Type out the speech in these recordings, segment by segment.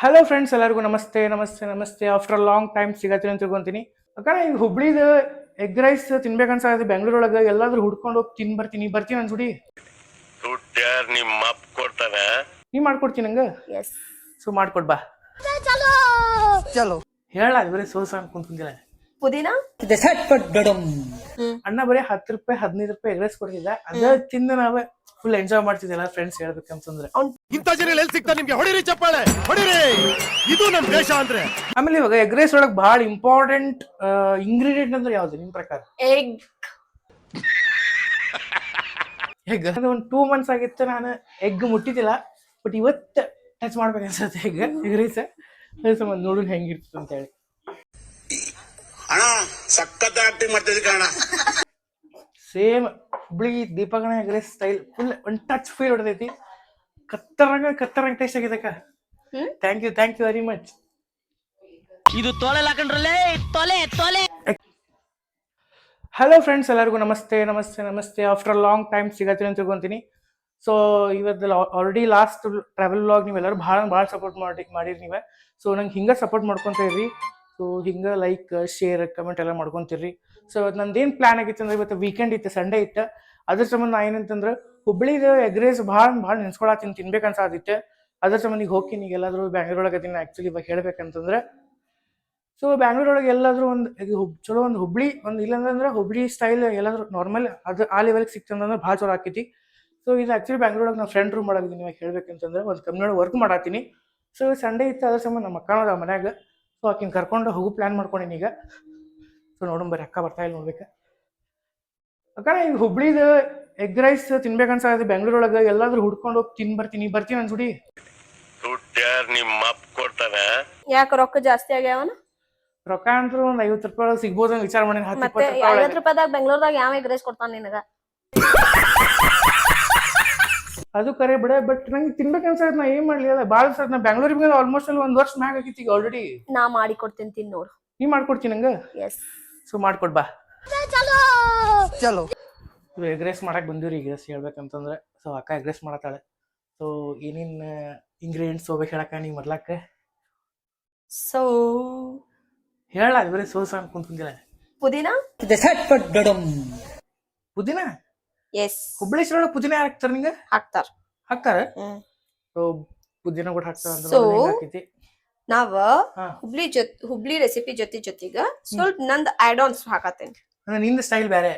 Hello friends, ಎಲ್ಲರಿಗೂ ನಮಸ್ತೆ ನಮಸ್ತೆ ನಮಸ್ತೆ. ಆಫ್ಟರ್ ಲಾಂಗ್ ಟೈಮ್ ಸಿಗತ್ತೀನಿ ಅಂತ ತಿಳ್ಕೊಂತೀನಿ. ಅಕ್ಕ ಈಗ ಹುಬ್ಳಿದ ಎಗ್ ರೈಸ್ ತಿನ್ಬೇಕನ್ಸಾಗತ್ತೆ. ಬೆಂಗಳೂರೊಳಗೆ ಎಲ್ಲಾದ್ರೂ ಹುಡ್ಕೊಂಡು ಹೋಗಿ ಬರ್ತೀನಿ ಅನ್ಸುಡಿ. ನಿಮ್ಮ ಅಪ್ಪ ಕೊಡ್ತಾನೆ, ನೀ ಮಾಡ್ಕೊಡ್ತೀನಿ ನಂಗೆ. ಸೊ ಮಾಡ್ಕೊಡ್ ಬಾ. ಚಲೋ ಹೇಳ ಬರೀ ಸೋಸ ಅನ್ಕೊಂತಿಲ್ಲ. ಪುದೀನ ಅಣ್ಣ ಬರೀ 10 ರೂಪಾಯಿ 15 ರೂಪಾಯಿ ಎಗ್ ರೈಸ್ ಕೊಡ್ತಿದ್ದ. ಅದ ತಿಂದು ನಾವೇ ಫುಲ್ ಎಂಜಾಯ್ ಮಾಡ್ತಿದ್ದೆಲ್ಲ ಫ್ರೆಂಡ್ಸ್ ಹೇಳ್ಬೇಕಂತಂದ್ರೆ. ಇಂಥ ಜನ ಎಲ್ಲಿ ಸಿಗ್ತಾರೆ ನಿಮ್ಗೆ? ಹೊಡಿರಿ ಚಪ್ಪಾಳೆ, ಹೊಡಿರಿ. ಇದು ನಮ್ ದೇಶ ಅಂದ್ರೆ. ಆಮೇಲೆ ಇವಾಗ ಎಗ್ ರೈಸ್ ಒಳಗೆ ಬಹಳ ಇಂಪಾರ್ಟೆಂಟ್ ಇಂಗ್ರೀಡಿಯೆಂಟ್ ಅಂದ್ರೆ ಯಾವ್ದು ನಿಮ್ ಪ್ರಕಾರ? ಎಗ್. ಎಗ್ ಅದು ಒಂದು 2 months ಆಗಿತ್ತು ನಾನು ಎಗ್ ಮುಟ್ಟಿದ್ದಿಲ್ಲ. ಬಟ್ ಇವತ್ತು ಟಚ್ ಮಾಡ್ಬೇಕು ಅನ್ಸುತ್ತೆ ಎಗ್ ರೈಸ್. ಅದ್ರ ಸಂಬಂಧ ನೋಡೋಣ ಹೆಂಗಿರ್ತದೆ ಅಂತ ಹೇಳಿ. ಅಣ್ಣ ಸಖತ್ ಆಕ್ಟಿಂಗ್ ಮಾಡ್ತಿದ್ದೆ ಕಣ. ಸೇಮ್ ಹುಬ್ಳಿ ದೀಪಗಣ ಎಗ್ ರೈಸ್ ಸ್ಟೈಲ್ ಫುಲ್ ಒಂದು ಟಚ್ ಫೀಲ್ ಹೊಡೆದೈತಿ. ಕತ್ತರಂಗ ಟೇಸ್ಟ್ ಆಗೈತಕ್ಕ. Thank you very much. ಇದು ತೊಲೆ ಹಾಕೊಂಡ್ರಲ್ಲೇ ತೊಲೆ. ಹಲೋ ಫ್ರೆಂಡ್ಸ್, ಎಲ್ಲರಿಗೂ ನಮಸ್ತೆ ನಮಸ್ತೆ ನಮಸ್ತೆ. ಆಫ್ಟರ್ ಲಾಂಗ್ ಟೈಮ್ ಸಿಗತ್ತೀನಿ ಅಂತ ತಿಳ್ಕೊಂತೀನಿ. ಸೊ ಇವತ್ತು ಆಲ್ರೆಡಿ ಲಾಸ್ಟ್ ಟ್ರಾವೆಲ್ ವ್ಲಾಗ್ ನೀವೆಲ್ಲರೂ ಭಾಳ ಸಪೋರ್ಟ್ ಮಾಡಿರಿ ನೀವೇ. ಸೊ ನಂಗೆ ಹಿಂಗೆ ಸಪೋರ್ಟ್ ಮಾಡ್ಕೊತ ಇರ್ರಿ. ಸೊ ಹಿಂಗೆ ಲೈಕ್ ಶೇರ್ ಕಮೆಂಟ್ ಎಲ್ಲ ಮಾಡ್ಕೊತಿರ್ರಿ. ಸೊ ಇವತ್ತು ನಂದೇನು ಪ್ಲಾನ್ ಆಗಿತ್ತು ಅಂದ್ರೆ, ಇವತ್ತು ವೀಕೆಂಡ್ ಇತ್ತು, ಸಂಡೇ ಇತ್ತು. ಅದ್ರ ಸಂಬಂಧ ನಾ ಏನಂತಂದ್ರೆ ಹುಬ್ಳಿದು ಎಗ್ ರೈಸ್ ಭಾಳ ನೆನ್ಸ್ಕೊಳತ್ತೀನಿ, ತಿನ್ಬೇಕನ್ಸಾದಿತ್ತು. ಅದ್ರ ಸಂಬಂಧ ಈಗ ಹೋಗ್ತೀನಿ. ಈಗ ಎಲ್ಲಾದ್ರೂ ಬ್ಯಾಂಗ್ಳೂರೊಳಗೆ ಅದನ್ನ ಆ್ಯಕ್ಚುಲಿ ಇವಾಗ ಹೇಳ್ಬೇಕಂತಂದ್ರೆ, ಸೊ ಬ್ಯಾಂಗ್ಳೂರೊಳಗೆ ಎಲ್ಲಾದ್ರೂ ಒಂದು ಚಲೋ ಒಂದು ಹುಬ್ಳಿ ಒಂದು ಇಲ್ಲಂದ್ರೆ ಹುಬ್ಳಿ ಸ್ಟೈಲ್ ಎಲ್ಲಾದ್ರೂ ನಾರ್ಮಲ್ ಅದು ಆ ಲೆವೆಲ್ಗೆ ಸಿಕ್ತಂದ್ರೆ ಭಾಳ ಚಲೋ ಆಕೈತಿ. ಸೊ ಇದು ಆ್ಯಕ್ಚುಲಿ ಬ್ಯಾಂಗ್ಳೂರೊಳಗೆ ನಾವು ಫ್ರೆಂಡ್ ರೂಮ್ ಒಳಗೆ ಇವಾಗ ಹೇಳ್ಬೇಕಂತಂದ್ರೆ ಒಂದು ಕಂಪ್ನಿಯೊಳಗೆ ವರ್ಕ್ ಮಾಡತ್ತೀನಿ. ಸೊ ಸಂಡೇ ಇತ್ತು, ಅದ್ರ ಸಂಬಂಧ ನಮ್ಮ ಅಕ್ಕನದ ಮನ್ಯಾಗ. ಸೊ ಆಕಿನ ಕರ್ಕೊಂಡು ಹೋಗೋ ಪ್ಲ್ಯಾನ್ ಮಾಡ್ಕೊಂಡಿನಿ ಈಗ. ಸೊ ನೋಡೋಣ ಬರ್ರಿ, ಅಕ್ಕ ಬರ್ತಾ ಇಲ್ಲ ನೋಡ್ಬೇಕು. ಅಕ್ಕ ಈಗ ಹುಬ್ಳಿದು ಎಗ್ ರೈಸ್ ತಿನ್ಬೇಕನ್ಸಾಗತ್ತೆ. ಬೆಂಗಳೂರೊಳಗೆ ಎಲ್ಲಾದ್ರೂ ಹುಡ್ಕೊಂಡು ಹೋಗಿ ಬರ್ತೀನಿ ಅನ್ಸುಡಿ. ನಿಮ್ಮ ಅಪ್ಪ ಕೊಡ್ತಾನೆ. ಯಾಕೆ ರೊಕ್ಕ ಜಾಸ್ತಿ ಆಗ್ಯಾವನ? ರೊಕ್ಕ ಅಂತೂ ಒಂದು 50 ರೂಪಾಯಿ ಸಿಗ್ಬೋದು ಅಂತ ವಿಚಾರ ಮಾಡಿ. ಮತ್ತೆ 50 ರೂಪಾಯಿದಾಗ ಬೆಂಗಳೂರದಾಗ ಯಾವ ಎಗ್ ರೈಸ್ ಕೊಡ್ತಾನ ನಿನಗ? ಅದು ಕರೆ ಬಿಡ. ಬಟ್ ನಂಗೆ ತಿನ್ಬೇಕನ್ಸಾಗತ್ತೆ. ನಾ ಏನ್ ಮಾಡ್ಲಿ ಅಲ್ಲ ಭಾಳ ಸರ್. ನಾ ಬೆಂಗಳೂರಿಗೆ ಆಲ್ಮೋಸ್ಟ್ ಅಲ್ಲಿ 1 ವರ್ಷ ಮ್ಯಾಗ ಆಗಿತ್ತು ಈಗ ಆಲ್ರೆಡಿ. ನಾ ಮಾಡಿ ಕೊಡ್ತೀನಿ, ತಿನ್ ನೋಡು. ನೀ ಮಾಡ್ಕೊಡ್ತೀನಿ ನಂಗೆ. ಸೊ ಮಾಡ್ಕೊಡ್ ಬಾ. ಚಲೋ ಎಗ್ ರೈಸ್ ಮಾಡಕ್ ಬಂದಿವ್ರಿ. ಎಗ್ ರೈಸ್ ಹೇಳ್ಬೇಕಂತಂದ್ರೆ ಸೊ ಅಕ್ಕ ಎಗ್ ರೈಸ್ ಮಾಡತ್ತಾಳೆ. ಸೊ ಏನೇನ್ ಇಂಗ್ರೀಡಿಯೆಂಟ್ಸ್ ಹೋಗ್ಬೇಕು ಹೇಳಕ್ಕ ನೀ ಮೊದ್ಲಕ್ಕ? ಸೊ ಹೇಳ ಬರೀ ಸೋಸ ಅನ್ಕೊಂತಿಲ್ಲ. ಪುದೀನ ಪುದೀನ ಹುಬ್ಳಿ ಒಳಗೆ ಪುದೀನ ಹಾಕ್ತಾರ ನಿಂಗೆ? ಹಾಕ್ತಾರ. ಸೊ ಪುದೀನ ಕೂಡ ಹಾಕ್ತಾರ ಅಂತ ನಾವ ಹುಬ್ಳಿ ರೆಸಿಪಿ ಜೊತೆಗ ಸ್ವಲ್ಪ ನಂದ್ ಆಡ್ ಆನ್ಸ್ ಹಾಕತ್ತೇನೆ. ನಿಂದ ಸ್ಟೈಲ್ ಬೇರೆ.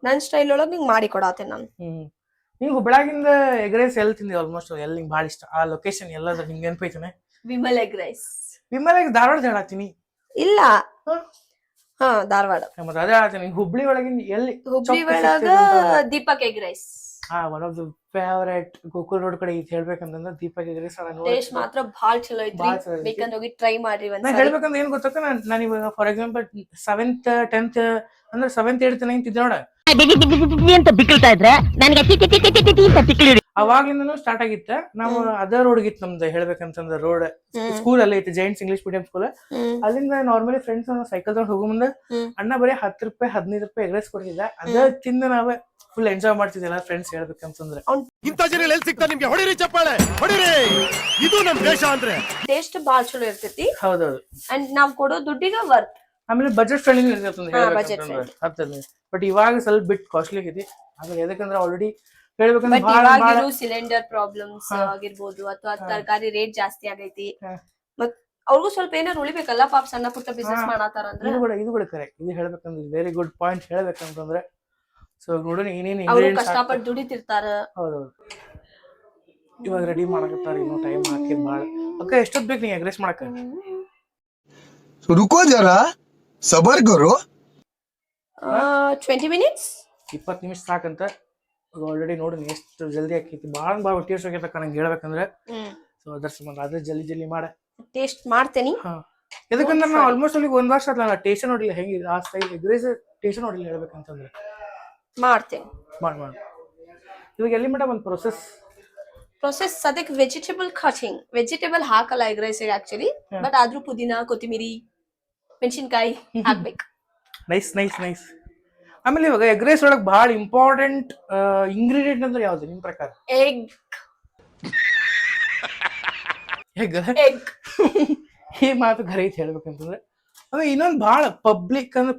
ನನ್ ಸ್ಟೈಲ್ ಒಳಗ್ ನಿಂಗ್ ಮಾಡಿ ಕೊಡತ್ತೇನೆ ನಾನು. ನೀವ್ ಹುಬ್ಳಾಗಿಂದ ಎಗ್ ರೈಸ್ ಎಲ್ಲಿ ತಿಂದಿ? ಆಲ್ಮೋಸ್ಟ್ ಎಲ್ಲಿ ನಿಂಗೆ ಭಾಳ ಇಷ್ಟ? ಆ ಲೊಕೇಶನ್ ಎಲ್ಲಾದ್ರೂ ನಿಂಗೆ ನೆನಪೈತನೆ? Vimal egg rice. ವಿಮಲ್ ಧಾರವಾಡ ಹೇಳತ್ತೀನಿ. ಇಲ್ಲ, ಧಾರವಾಡ. ಮತ್ತೆ ಅದೇ ಹೇಳ್ತೀನಿ. ಹುಬ್ಳಿ ಒಳಗಿಂದ ಎಲ್ಲಿ? ಹುಬ್ಳಿ ಒಳಗ Deepak egg rice. One of the favourite. Gokul road ಕಡೆ ಇದು ಹೇಳ್ಬೇಕಂತಂದ್ರೆ ದೀಪಕ್ ಎಗ್ ರೈಸ್. ಟೇಸ್ಟ್ ಮಾತ್ರ ಭಾಳ ಚಲೋ ಐತ್ರಿ. ಬೇಕಂದ್ರೆ ಹೋಗಿ ಟ್ರೈ ಮಾಡ್ರಿ ಒಂದ್ಸಲ. ನಾ ಹೇಳ್ಬೇಕಂದ್ರೆ ಏನ್ ಗೊತ್ತಕ್ಕ, ನಾನು ಇವಾಗ ಫಾರ್ ಎಕ್ಸಾಂಪಲ್ 7th 10th ಅಂದ್ರೆ 7th 8th 9th ಇದ್ದೆ ನೋಡ, ಅಂತ ಬಿಕ್ಕಳ್ತಾ ಇದ್ರೆ ನನಗೆ ಅವಾಗ್ಲಿಂದನೂ ಸ್ಟಾರ್ಟ್ ಆಗಿತ್ತ. ನಾವು ಅದ ರೋಡ್ ಇತ್ತು ನಮ್ದು ಹೇಳ್ಬೇಕಂತಂದ್ರೆ. ರೋಡ್ ಸ್ಕೂಲ್ ಅಲ್ಲೇ ಐತಿ, ಜೈಂಟ್ಸ್ ಇಂಗ್ಲಿಷ್ ಮೀಡಿಯಂ ಸ್ಕೂಲ್. ಅಲ್ಲಿಂದ ನಾರ್ಮಲಿ ಫ್ರೆಂಡ್ಸ್ ಸೈಕಲ್ ತಗೊಂಡು ಹೋಗೋ ಮುಂದೆ ಅಣ್ಣ ಬರೀ 10 ರೂಪಾಯಿ 15 ರೂಪಾಯಿ ಎಗ್ ರೈಸ್ ಕೊಡ್ತಿದ್ದ. ಅದ ತಿಂದು ನಾವೇ ಫುಲ್ ಎಂಜಾಯ್ ಮಾಡ್ತಿದ್ದೆಲ್ಲ ಫ್ರೆಂಡ್ಸ್ ಹೇಳ್ಬೇಕಂತಂದ್ರೆ. ಇಂಥ ಜನ ಎಲ್ಲಿ ಸಿಗ್ತಾರೆ ನಿಮ್ಗೆ? ಹೊಡಿರಿ ಚಪ್ಪಾಳೆ, ಹೊಡಿರಿ. ಇದು ನಮ್ ದೇಶ ಅಂದ್ರೆ. ಟೇಸ್ಟ್ ಭಾಳ ಚಲೋ ಇರ್ತೈತಿ. ಹೌದೌದು. ಅಂಡ್ ನಾವ್ ಕೊಡೋ ದುಡ್ಡಿಗೆ ವರ್ತ್. ಆಮೇಲೆ ಬಜೆಟ್ ಫ್ರೆಂಡ್ಲಿ ಇರ್ತೈತೆ. ಬಟ್ ಇವಾಗ ಸ್ವಲ್ಪ ಬಿಟ್ ಕಾಸ್ಟ್ಲಿ ಆಗೈತಿ. ಆಮೇಲೆ ಎದಕ್ಕಂದ್ರೆ ಆಲ್ರೆಡಿ ಹೇಳ್ಬೇಕಂದ್ರೆ ಸಿಲಿಂಡರ್ ಪ್ರಾಬ್ಲಮ್ಸ್ ಆಗಿರ್ಬೋದು, ಅಥವಾ ತರಕಾರಿ ರೇಟ್ ಜಾಸ್ತಿ ಆಗೈತಿ. ಮತ್ ಅವ್ರಿಗೂ ಸ್ವಲ್ಪ ಏನಾರು ಉಳಿಬೇಕಲ್ಲ ಪಾಪ, ಸಣ್ಣ ಪುಟ್ಟ ಬಿಸ್ನೆಸ್ ಮಾಡತಾರ ಅಂದ್ರೆ. ಇದು ಕೂಡ ಕರೆಕ್ಟ್. ಇದು ಹೇಳ್ಬೇಕಂದ್ರೆ ವೆರಿ ಗುಡ್ ಪಾಯಿಂಟ್ ಹೇಳ್ಬೇಕಂತಂದ್ರೆ. ಸೊ ನೋಡೋಣ ಏನೇನು ಕಷ್ಟಪಟ್ಟು ದುಡಿತಿರ್ತಾರ. ಹೌದೌದು. ಇವಾಗ ರೆಡಿ ಮಾಡಕತ್ತಾರ, ಇನ್ನೂ ಟೈಮ್ ಹಾಕಿದ್ ಭಾಳ. ಅಕ್ಕ ಎಷ್ಟೊತ್ತು ಬೇಕು ನೀ ಎಗ್ ರೈಸ್ ಮಾಡಕ? रुको जरा सबर करो. 20 minutes. 20 ನಿಮಿಷ ಸಾಕಂತ. ಆಲ್ರೆಡಿ ನೋಡಿ ಎಷ್ಟು ಜಲ್ದಿ ಆಕೈತಿ. ಭಾಳ ಟೇಸ್ಟ್ ಆಗೈತಕ್ಕ ನಂಗೆ ಹೇಳ್ಬೇಕಂದ್ರೆ. ಸೊ ಅದ್ರ ಸಂಬಂಧ ಅದೇ ಜಲ್ದಿ ಮಾಡ ಟೇಸ್ಟ್ ಮಾಡ್ತೇನಿ. ಯಾಕಂದ್ರೆ ನಾವು ಆಲ್ಮೋಸ್ಟ್ ಅಲ್ಲಿ 1 ವರ್ಷ ಆದ್ಲ ಟೇಸ್ಟ್ ನೋಡಿಲ್ಲ ಹೆಂಗಿದೆ ಆ ಸ್ಟೈಲ್ ಎಗ್ ರೈಸ್. ಟೇಸ್ಟ್ ನೋಡಿಲ್ಲ ಹೇಳ್ಬೇಕಂತಂದ್ರೆ. ಮಾಡ್ತೇನೆ. ಮಾಡಿ ಇವಾಗ ಎಲ್ಲಿ ಮಟ ಒಂದು ಪ್ರೊಸೆಸ್ ಅದಕ್ಕೆ ವೆಜಿಟೇಬಲ್ ಹಾಕಲ್ಲ ಎಗ್ ರೈಸ್ ಆಕ್ಚುಲಿ. ಬಟ್ ಆದ್ರೂ ಪುದೀನ, ಕೊತ್ತಿಮಿರಿ, ಮೆಣಸಿನ್ಕಾಯಿ ಹಾಕ್ಬೇಕು. ನೈಸ್. ಆಮೇಲೆ ಇವಾಗ ಎಗ್ ರೈಸ್ ಒಳಗೆ ಭಾಳ ಇಂಪಾರ್ಟೆಂಟ್ ಇಂಗ್ರೀಡಿಯೆಂಟ್ ಅಂದ್ರೆ ಯಾವ್ದು ನಿಮ್ ಪ್ರಕಾರ? Egg egg. ಈ ಮಾತು ಖರೆ ಐತಿ ಹೇಳ್ಬೇಕಂತಂದ್ರೆ. ಆಮೇಲೆ ಇನ್ನೊಂದು ಭಾಳ ಪಬ್ಲಿಕ್ ಅಲ್ಲ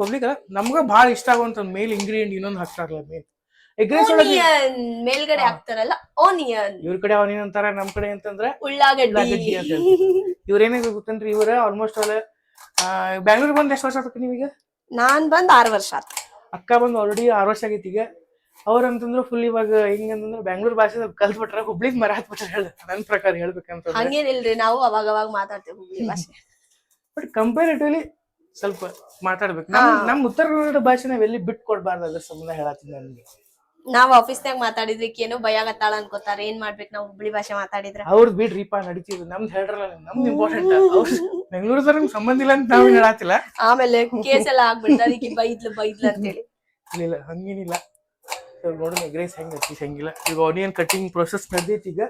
ನಮ್ಗ ಭಾಳ ಇಷ್ಟ ಆಗುವಂತ ಮೇಲ್ ಇಂಗ್ರೀಡಿಯಂಟ್ ಇನ್ನೊಂದು ಹಾಕ್ತಾರಲ್ಲ ಮೇಲ್ ಎಗ್ ರೈಸ್ ಒಳಗೆ ಆನಿಯನ್ ಮೇಲ್ಗಡೆ ಹಾಕ್ತಾರಲ್ಲ, ಆನಿಯನ್. ಇವ್ರ ಕಡೆ ಅವನೇನ್ ಅಂತಾರ, ನಮ್ ಕಡೆ ಅಂತಂದ್ರೆ ಉಳ್ಳಾಗಡ್ಡಿ. ಉಳ್ಳಾಗಡ್ಡಿ ಅಂತ ಹೇಳ್ತಾರೆ. ಇವ್ರೇನಾಗ ಗೊತ್ತೇನ್ರಿ, ಇವ್ರ ಆಲ್ಮೋಸ್ಟ್ ಅಲ್ಲ ಬ್ಯಾಂಗ್ಳೂರ್ ಬಂದ್ ಎಷ್ಟು ವರ್ಷ ಆಗ್ತದೆ ನೀವೀಗ? ನಾನ್ ಬಂದ್ 6 ವರ್ಷ ಆತ. ಅಕ್ಕ ಬಂದ್ ಆಲ್ರೆಡಿ 6 ವರ್ಷ ಆಗೈತಿ ಈಗ. ಅವ್ರಂತಂದ್ರೆ ಫುಲ್ ಇವಾಗ ಹೆಂಗಂತಂದ್ರೆ ಬ್ಯಾಂಗ್ಳೂರ್ ಭಾಷೆ ಕಲ್ತ್ಬಿಟ್ರ, ಹುಬ್ಳಿಗ್ ಮರ ಹತ್ಬಿಟ್ರ ನನ್ ಪ್ರಕಾರ ಹೇಳ್ಬೇಕಂತ. ಹಂಗೇನಿಲ್ರಿ, ನಾವು ಅವಾಗ ಮಾತಾಡ್ತೇವೆ ಹುಬ್ಳಿ ಭಾಷೆ. ಬಟ್ ಕಂಪೇರಿಟಿವ್ಲಿ ಸ್ವಲ್ಪ ಮಾತಾಡ್ಬೇಕು. ನಮ್ ಉತ್ತರ ಕನ್ನಡ ಭಾಷೆ ನಾವ್ ಎಲ್ಲಿ ಬಿಟ್ಟು ಕೊಡ್ಬಾರ್ದು, ಅದ್ರ ಸಂಬಂಧ ಹೇಳತ್ತೀನಿ ನನ್ಗೆ. ನಾವ್ ಆಫೀಸ್ನಾಗ ಮಾತಾಡಿದ್ರಿಕ್ ಏನೋ ಭಯಾಗತ್ತಾಳ ಅನ್ಕೋತಾರ. ಏನ್ ಮಾಡ್ಬೇಕು ನಾವ್ ಹುಬ್ಳಿ ಭಾಷೆ ಮಾತಾಡಿದ್ರ? ಅವ್ರದ್ ಬಿಡ್ರಿಪಾ, ನಡೀತಿದ್ರು. ನಮ್ದು ಹೇಳ್ರಲ್ಲ, ನಮ್ದು ಇಂಪಾರ್ಟೆಂಟ್. ಅವ್ರ ಬೆಂಗಳೂರು ನಮ್ಗೆ ಸಂಬಂಧ ಇಲ್ಲ ಅಂತ ನಾವ್ ಹೇಳತ್ತಿಲ್ಲ. ಆಮೇಲೆ ಕೇಸ್ ಎಲ್ಲ ಆಗ್ಬಿಡ್ತಾರ, ಈಗ ಬೈದ್ಲ ಅಂತೇಳಿ. ಇಲ್ಲ ಹಂಗೇನಿಲ್ಲ. ನೋಡೋಣ ಎಗ್ ರೈಸ್ ಹೆಂಗ್ ಐತಿ ಹೆಂಗಿಲ್ಲ. ಈಗ ಆನಿಯನ್ ಕಟಿಂಗ್ ಪ್ರೊಸೆಸ್ ನಡೆದೈತಿ ಈಗ.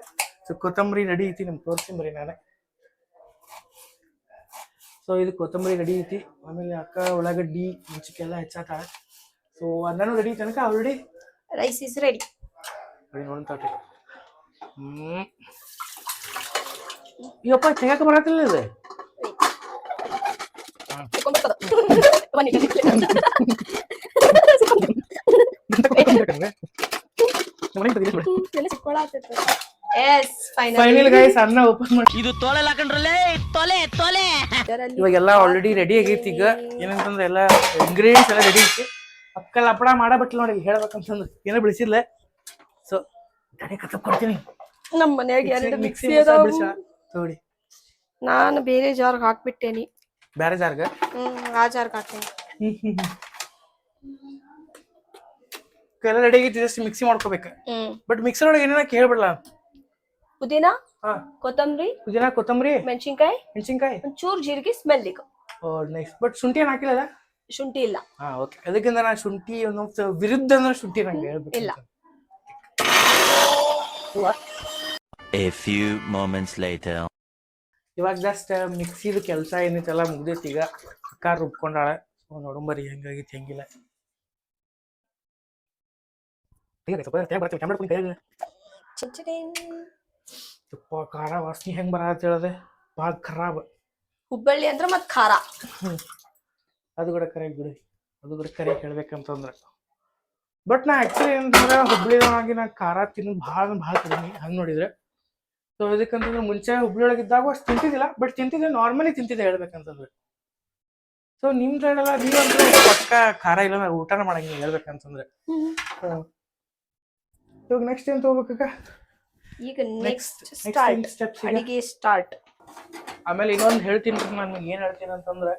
ಸೊ ಕೊತ್ತಂಬರಿ ರೆಡಿ ಐತಿ, ನಿಮ್ಗೆ ತೋರಿಸ್ತೀನಿ ನಾನೇ. ಸೊ ಇದು ಕೊತ್ತಂಬರಿ ರೆಡಿ ಐತಿ. ಆಮೇಲೆ ಅಕ್ಕ ಉಳ್ಳಾಗಡ್ಡಿ ಮೆಣಸಿನ್ಕಾಯಿ ಹೆಚ್ಚಾತಾಳ. ಸೊ ಅನ್ನನೂ ರೆಡಿ ತನಕ ಆಲ್ರೆಡಿ ರೈಸ್ ಇಸ್ ರೆಡಿ. ನೋಡ್ತಾಟ್ರಿ. ಇವಪ್ಪ ತೆಗಕ ಬರತ್ತಿಲ್ಲ ಇದು. ಫೈನಲ್ ಗೈಸ್ ಅನ್ನ ಓಪನ್ ಮಾಡಿ. ಇದು ತೊಳೆ ಹಾಕೊಂಡ್ರಲ್ಲೇ ತೊಲೆ ತೊಲೆ. ಇವಾಗೆಲ್ಲ ಆಲ್ರೆಡಿ ರೆಡಿ ಆಗೈತಿ. ಈಗ ಏನಂತಂದ್ರೆ ಎಲ್ಲ ಇಂಗ್ರೀಡಿಯೆಂಟ್ಸ್ ಎಲ್ಲ ರೆಡಿ ಐತಿ. ಅಕ್ಕಲ್ ಹಪ್ಪಳ ಮಾಡಬಿಟ್ಲ ನೋಡಿ, ಹೇಳ್ಬೇಕಂತಂದ್ರೆ ಏನೋ ಬಿಡಿಸಿಲ್ಲ. ಸೊ ತಡೆ ಕತ್ತಪ್ ಕೊಡ್ತೀನಿ. ನಮ್ಮ ಮನ್ಯಾಗ 2 ಮಿಕ್ಸಿ ನೋಡಿ. ನಾನು ಬೇರೆ ಜಾರ್ಗ್ ಹಾಕ್ಬಿಟ್ಟೇನಿ. ಬೇರೆ ಜಾರ್ಗ? ಆ ಜಾರ್ಗ್ ಹಾಕ್ತೇನೆ. ಎಲ್ಲ ರೆಡಿ ಆಗೈತಿ, ಜಸ್ಟ್ ಮಿಕ್ಸಿ ಮಾಡ್ಕೋಬೇಕು. ಬಟ್ ಮಿಕ್ಸರ್ ಒಳಗೆ ಏನೇನ ಕೇಳ್ಬಿಡ್ಲ. ಪುದೀನ, ಕೊತ್ತಂಬರಿ, ಮೆಣಸಿನ್ಕಾಯಿ, ಒಂಚೂರು ಜೀರಿಗೆ, ಸ್ಮೆಲ್ಲಿಗ. ನೈಸ್. ಬಟ್ ಶುಂಠಿ ಏನ್ ಹಾಕಿಲ್ಲ? ಶುಂಠಿ ಇಲ್ಲ. ಓಕೆ. ಅದಕ್ಕಿಂತ ನಾ ಶುಂಠಿ ವಿರುದ್ಧ ಅಂದ್ರೆ ಶುಂಠಿ ನಂಗೆ ಹೇಳ್ಬೇಕು ಇಲ್ಲ. A few moments later. ಇವಾಗ ಜಸ್ಟ್ ಮಿಕ್ಸಿದ ಕೆಲಸ ಏನೈತೆಲ್ಲ ಮುಗ್ದೈತಿ. ಈಗ ಅಕ್ಕ ರುಬ್ಕೊಂಡಾಳ. ನೋಡಂಬರಿ ಹೆಂಗಾಗಿತ್ತು ಹೆಂಗಿಲ್ಲ. ತುಪ್ಪ ಖಾರ ವಾಸನೆ ಹೆಂಗ್ ಬರತ್ತ ಹೇಳದೆ, ಭಾಳ ಖರಾಬ್. ಹುಬ್ಬಳ್ಳಿ ಅಂದ್ರೆ ಮತ್ ಖಾರ. ಅದು ಕೂಡ ಕರೆಕ್ಟ್ ಬಿಡಿ, ಅದು ಕೂಡ ಕರೆಕ್ಟ್ ಹೇಳ್ಬೇಕಂತಂದ್ರೆ. ಬಟ್ ನಾ ಆಕ್ಚುಲಿ ಏನಂತಂದ್ರೆ ಹುಬ್ಳಿಯೊಳಗೆ ನಾ ಖಾರ ತಿನ್ನೋದು ಭಾಳ ಕಡಿಮೆ ಹಂಗೆ ನೋಡಿದ್ರೆ. ಸೊ ಇದಕ್ಕಂತಂದ್ರೆ ಮುಂಚೆ ಹುಬ್ಳಿ ಒಳಗಿದ್ದಾಗ ಅಷ್ಟು ತಿಂತಿದ್ದಿಲ್ಲ, ಬಟ್ ತಿಂತಿದ್ದೆ, ನಾರ್ಮಲಿ ತಿಂತಿದ್ದೆ ಹೇಳ್ಬೇಕಂತಂದ್ರೆ. ಸೊ ನಿಮ್ ಸೈಡೆಲ್ಲ ನೀವಂದ್ರೆ ಪಕ್ಕ ಖಾರ ಇಲ್ಲ, ನಾ ಊಟನ ಮಾಡಂಗಿಲ್ಲ ಹೇಳ್ಬೇಕಂತಂದ್ರೆ. ಇವಾಗ ನೆಕ್ಸ್ಟ್ ಏನ್ ತಗೋಬೇಕ? ಈಗ ನೆಕ್ಸ್ಟ್ ಸ್ಟೆಪ್ಸ್ ಅಡಿಗೆ ಸ್ಟಾರ್ಟ್. ಆಮೇಲೆ ಇನ್ನೊಂದು ಹೇಳ್ತೀನಿ, ನಾನು ಏನ್ ಹೇಳ್ತೀನಿ ಅಂತಂದ್ರೆ,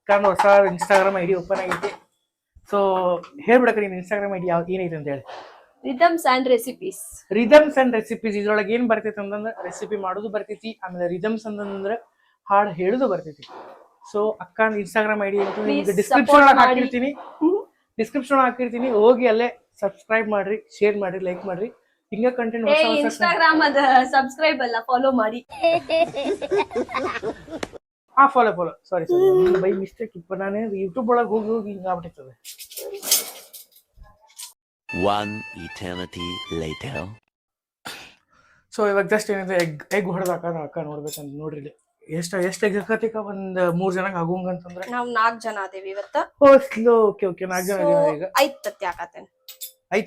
ನಾನು ಹೊಸ ಇನ್ಸ್ಟಾಗ್ರಾಮ್ ಐಡಿ ಓಪನ್ ಆಗೈತಿ. ಸೊ ಹೇಳ್ಬಿಡಕ ನೀನ್ ಇನ್ಸ್ಟಾಗ್ರಾಮ್ ಐಡಿ ಯಾವ್ದು ಏನೈತೆ ಅಂತ ಹೇಳಿ. Rhythms and recipes. ಇದ್ರೊಳಗೆ ಏನ್ ಬರ್ತೈತಿ ಅಂತಂದ್ರೆ ರೆಸಿಪಿ ಮಾಡೋದು ಬರ್ತೈತಿ. ಆಮೇಲೆ ರಿದಮ್ಸ್ ಅಂತಂದ್ರೆ ಹಾಡು ಹೇಳುದು ಬರ್ತೈತಿ. ಸೊ ಅಕ್ಕ ಇನ್ಸ್ಟಾಗ್ರಾಮ್ ಐಡಿ ಅಂತ ಡಿಸ್ಕ್ರಿಪ್ಷನ್ ಹಾಕಿರ್ತೀನಿ. ಹೋಗಿ ಅಲ್ಲೇ ಸಬ್ಸ್ಕ್ರೈಬ್ ಮಾಡ್ರಿ, ಶೇರ್ ಮಾಡ್ರಿ, ಲೈಕ್ ಮಾಡ್ರಿ. ಹಿಂಗ ಕಂಟೆಂಟ್ ಇನ್ಸ್ಟಾಗ್ರಾಮ್ ಅದ ಸಬ್ಸ್ಕ್ರೈಬ್ ಅಲ್ಲ, ಫಾಲೋ ಮಾಡಿ. Follow sorry by mistake. ನಾನು ಯೂಟ್ಯೂಬ್ ಒಳಗೆ ಹೋಗಿ ಹಿಂಗ ಆಗ್ಬಿಟ್ಟಿರ್ತದೆ. One eternity later. ಸೊ ಇವಾಗ ಜಸ್ಟ್ ಏನಿದೆ ಎಗ್ ಹೊಡೆದಾಕ ಅಕ್ಕ ನೋಡ್ಬೇಕಂತ ನೋಡ್ರಿ. ಎಷ್ಟು ಎಗ್ ಹಾಕತಿಕ? ಒಂದ್ 3 ಜನಕ್ಕೆ ಆಗೋಂಗಂತಂದ್ರೆ ನಾವ್ 4 ಜನ ಅದೇವಿ ಇವತ್ತ. ಓಕೆ 4 ಜನ ಈಗ 5 ತತ್ತಿ ಹಾಕತ್ತೇನೆ. 5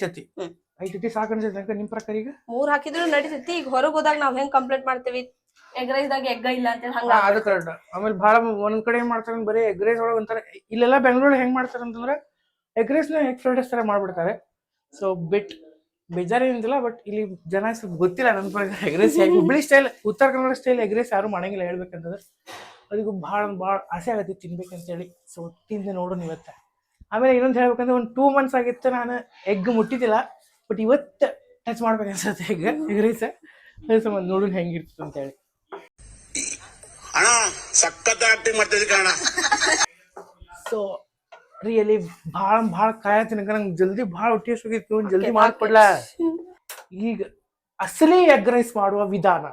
ತತ್ತಿ ಸಾಕು ಅನ್ಸುತ್ತೆ ನಿಮ್ ಪ್ರಕಾರ? ಈಗ 3 ಹಾಕಿದ್ರು ನಡೀತೈತಿ. ಈಗ ಹೊರಗೆ ಹೋದಾಗ ನಾವ್ ಹೆಂಗ್ ಕಂಪ್ಲೇಂಟ್ ಮಾಡ್ತೇವಿ, ಎಗ್ ರೈಸ್ ದಾಗ ಎಗ್ ಇಲ್ಲ ಅಂತ ಹಂಗ. ಅದು ಕರೆಕ್ಟ್. ಆಮೇಲೆ ಭಾಳ ಒಂದ್ ಕಡೆ ಏನ್ ಮಾಡ್ತಾರೆ ಬರೀ ಎಗ್ ರೈಸ್ ಒಳಗೆ ಒಂಥರ. ಇಲ್ಲೆಲ್ಲ ಬೆಂಗಳೂರು ಹೆಂಗ್ ಮಾಡ್ತಾರೆ ಅಂತಂದ್ರೆ ಎಗ್ ರೈಸ್ ನ ಎಗ್ ಫ್ರೈಡ್ ರೈಸ್ ತರ ಮಾಡ್ಬಿಡ್ತಾರೆ. ಸೊ ಬೇಜಾರ್ ಏನಿಲ್ಲ. ಬಟ್ ಇಲ್ಲಿ ಜನ ಸ್ವಲ್ಪ ಗೊತ್ತಿಲ್ಲ ನನ್ನ ಪ್ರಕಾರ egg rice Hubli style, Uttara Kannada style egg rice ಯಾರು ಮಾಡಂಗಿಲ್ಲ ಹೇಳ್ಬೇಕಂತಂದ್ರೆ. ಅದಕ್ಕೂ ಭಾಳ ಆಸೆ ಆಗತ್ತೆ ತಿನ್ಬೇಕಂತೇಳಿ. ಸೊ ತಿಂದು ನೋಡೋಣ ಇವತ್ತ. ಆಮೇಲೆ ಇನ್ನೊಂದು ಹೇಳ್ಬೇಕಂದ್ರೆ ಒಂದು 2 months ಆಗಿತ್ತು ನಾನು ಎಗ್ ಮುಟ್ಟಿದ್ದಿಲ್ಲ. ಬಟ್ ಇವತ್ತು ಟಚ್ ಮಾಡ್ಬೇಕು ಅನ್ಸುತ್ತೆ ಎಗ್ ರೈಸ್. ಅದ್ರ ಸಂಬಂಧ ನೋಡೋಣ ಹೆಂಗಿರ್ತದೆ ಅಂತ ಹೇಳಿ. ಸೊ ರಿಯಲಿ ಭಾಳ ಕಾಯತ್ತೀನಿ. ನಂಗೆ ಜಲ್ದಿ ಭಾಳ ಹೊಟ್ಟೆ ಹೋಗಿತ್ತು, ಜಲ್ದಿ ಮಾಡ್ಕೊಡ್ಲ. ಈಗ ಅಸಲಿ ಎಗ್ ರೈಸ್ ಮಾಡುವ ವಿಧಾನ.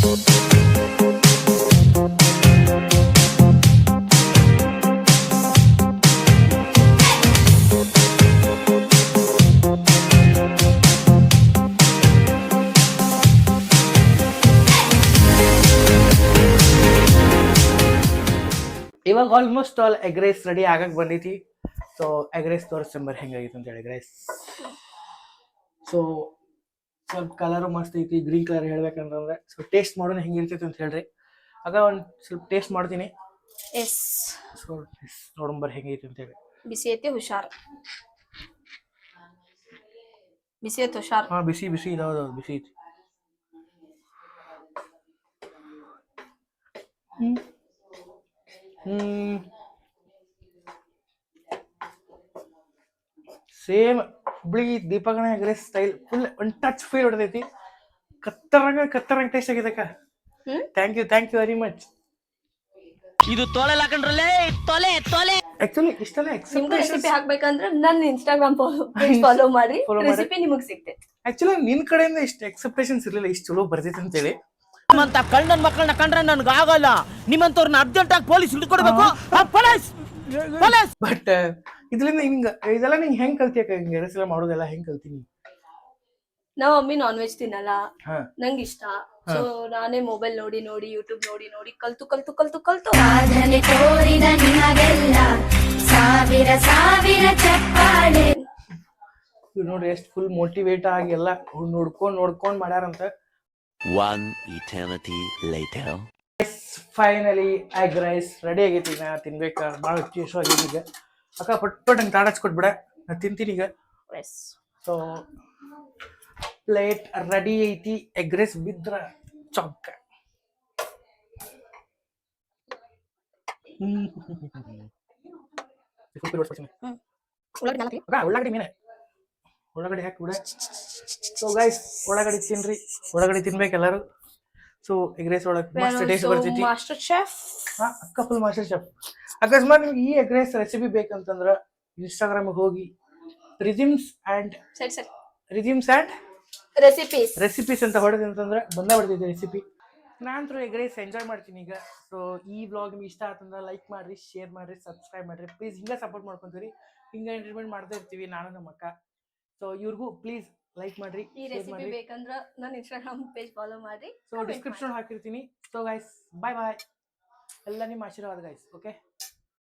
ಇವಾಗ almost all egg rice ready ಆಗಕ್ಕೆ ಬಂದೈತಿ. ಸೊ ಎಗ್ ರೈಸ್ ತೋರಿಸ್ಕೊಂಬರ್ ಹೆಂಗಾಗಿತ್ತು ಅಂತ ಹೇಳಿ ರೈಸ್. ಸೊ ಸ್ವಲ್ಪ ಕಲರು ಮಸ್ತ್ ಐತಿ, ಗ್ರೀನ್ ಕಲರ್ ಹೇಳ್ಬೇಕಂತಂದ್ರೆ. ಸೊ ಟೇಸ್ಟ್ ಮಾಡೋಣ ಹೆಂಗಿರ್ತೈತಿ ಅಂತ ಹೇಳ್ರಿ. ಆಗ ಒಂದು ಸ್ವಲ್ಪ ಟೇಸ್ಟ್ ಮಾಡ್ತೀನಿ. ಎಸ್, ಸೊ ನೋಡಂಬರ್ ಹೆಂಗೈತಿ ಅಂತ ಹೇಳಿ. ಬಿಸಿ ಐತಿ, ಹುಷಾರ್. ಬಿಸಿ ಐತಿ, ಹುಷಾರ್. ಹಾ ಬಿಸಿ ಬಿಸಿ ಇದಾವ, ಬಿಸಿ ಐತಿ. ಸೇಮ್ ಹುಬ್ಳಿ ದೀಪಗಣ egg rice style, full one touch feel ಹೊಡೆದೈತಿ. ಕತ್ತರಂಗ ಟೇಸ್ಟ್ ಆಗೈತಕ್ಕ. Thank you very much. ಇದು ತೊಲೆ ಹಾಕೊಂಡ್ರಲ್ಲೇ ತೊಲೆ ತೊಲೆ. ಆಕ್ಚುಲಿ ಇಷ್ಟೆಲ್ಲ ನಿಮ್ಗೂ ರೆಸಿಪಿ ಹಾಕ್ಬೇಕಂದ್ರೆ ನನ್ನ ಇನ್ಸ್ಟಾಗ್ರಾಮ್ ಫಾಲೋ ಮಾಡಿ, ರೆಸಿಪಿ ನಿಮಗ್ ಸಿಗ್ತೈತಿ. ಆಕ್ಚುಲಿ ನಿನ್ ಕಡೆಯಿಂದ ಇಷ್ಟು ಎಕ್ಸೆಪ್ಟೇಷನ್ಸ್ ಇರ್ಲಿಲ್ಲ, ಇಷ್ಟು ಚಲೋ ಬರ್ತೈತೆ ಅಂತೇಳಿ. ನಿಮ್ಮಂತ ಕಳ್ಳನ್ ಮಕ್ಕಳನ್ನ ಕಂಡ್ರೆ ನನ್ಗೆ ಆಗಲ್ಲ. ನಿಮ್ಮಂತವ್ರನ್ನ ಅರ್ಜೆಂಟ್ ಆಗಿ ಪೊಲೀಸ್ ಹಿಡ್ಕೊಡ್ಬೇಕು. ಪೊಲೀಸ್. ಬಟ್ ಇದ್ರಿಂದ ಇದೆಲ್ಲ ನಿಂಗೆ ಹೆಂಗ್ ಕಲ್ತಿಯಕ್ಕ? ಹಿಂಗೆ ರೈಸ್ ಎಲ್ಲ ಮಾಡೋದೆಲ್ಲ ಹೆಂಗ್ ಕಲ್ತೀನಿ? ನಾವ್ ಮಮ್ಮಿ ನಾನ್ ವೆಜ್ ತಿನ್ನಲ್ಲ, ಹಾ ನಂಗೆ ಇಷ್ಟ. ಸೊ ನಾನೇ ಮೊಬೈಲ್ ನೋಡಿ ಯೂಟ್ಯೂಬ್ ನೋಡಿ ಕಲ್ತು ಸಾಧನೆ ತೋರಿದ ನಿಮಗೆಲ್ಲ ಸಾವಿರ ಸಾವಿರ ಚಪ್ಪಾಳೆ. ಇವ್ ನೋಡ್ರಿ ಎಷ್ಟು ಫುಲ್ ಮೋಟಿವೇಟ್ ಆಗಿ ಎಲ್ಲ ನೋಡ್ಕೊಂಡ್ ಮಾಡ್ಯಾರಂತ. One eternity later. Finally egg rice ready ಆಗೈತಿ. ನಾ ತಿನ್ಬೇಕ, ಭಾಳ ಟೇಸ್ಟ್ ಆಗೈತಿ. ಈಗ ಅಕ್ಕ ಪಟ್ ಹಂಗೆ ತಾಡಚ್ಕೊಟ್ಬಿಡ, ನಾ ತಿಂತೀನಿ ಈಗ. ಸೊ ಪ್ಲೇಟ್ ರೆಡಿ ಐತಿ. ಎಗ್ ರೈಸ್ ಬಿದ್ರ ಚೊಕ್ಕ. ಉಳ್ಳಾಗಡ್ಡಿ ಮೀನೆ, ಉಳ್ಳಾಗಡ್ಡಿ ಹಾಕಿಬಿಡ. ಸೊ ಗೈಸ್ ಉಳ್ಳಾಗಡ್ಡಿ ತಿನ್ರಿ, ಉಳ್ಳಾಗಡ್ಡಿ ತಿನ್ಬೇಕು ಎಲ್ಲರೂ. ಸೊ ಎಗ್ ರೈಸ್ ಒಳಗೆ ಮಸ್ತ್ ಟೇಸ್ಟ್ ಬರ್ತೈತಿ. Master chef. ಹಾ ಅಕ್ಕ ಫುಲ್ ಮಾಸ್ಟರ್ ಶೆಫ್. ಅಕಸ್ಮಾತ್ ನಿಮ್ಗೆ ಈ ಎಗ್ ರೈಸ್ ರೆಸಿಪಿ ಬೇಕಂತಂದ್ರ ಇನ್ಸ್ಟಾಗ್ರಾಮ್ ಹೋಗಿ ರಿದಿಮ್ಸ್ ಅಂಡ್ ರೆಸಿಪೀಸ್ ಅಂತ ಹೊಡೆದ ಅಂತಂದ್ರೆ ಬಂದೇ ಬರ್ತೈತಿ ರೆಸಿಪಿ. ನಾನಂತೂ ಎಗ್ ರೈಸ್ ಎಂಜಾಯ್ ಮಾಡ್ತೀನಿ ಈಗ. ಸೊ ಈ ವ್ಲಾಗ್ ನಿಮ್ಗೆ ಇಷ್ಟ ಆತಂದ್ರೆ ಲೈಕ್ ಮಾಡ್ರಿ, ಶೇರ್ ಮಾಡ್ರಿ, ಸಬ್ಸ್ಕ್ರೈಬ್ ಮಾಡ್ರಿ. ಪ್ಲೀಸ್ ಹಿಂಗೆ ಸಪೋರ್ಟ್ ಮಾಡ್ಕೊಂತೀರಿ, ಹಿಂಗೆ ಎಂಟರ್ಟೈನ್ಮೆಂಟ್ ಮಾಡ್ತಾ ಇರ್ತೀವಿ ನಾನು ನಮ್ಮ ಅಕ್ಕ. ಸೊ ಇವ್ರಿಗೂ ಪ್ಲೀಸ್ ಲೈಕ್ ಮಾಡ್ರಿ, ಈ ರೆಸಿಪಿ ಬೇಕಂದ್ರ ನನ್ನ ಇನ್ಸ್ಟಾಗ್ರಾಮ್ ಪೇಜ್ ಫಾಲೋ ಮಾಡ್ರಿ. ಸೊ ಡಿಸ್ಕ್ರಿಪ್ಷನ್ ಹಾಕಿರ್ತೀನಿ. ಸೊ ಗೈಸ್ ಬಾಯ್ ಎಲ್ಲ ನಿಮ್ಮ ಆಶೀರ್ವಾದ ಗೈಸ್. ಓಕೆ.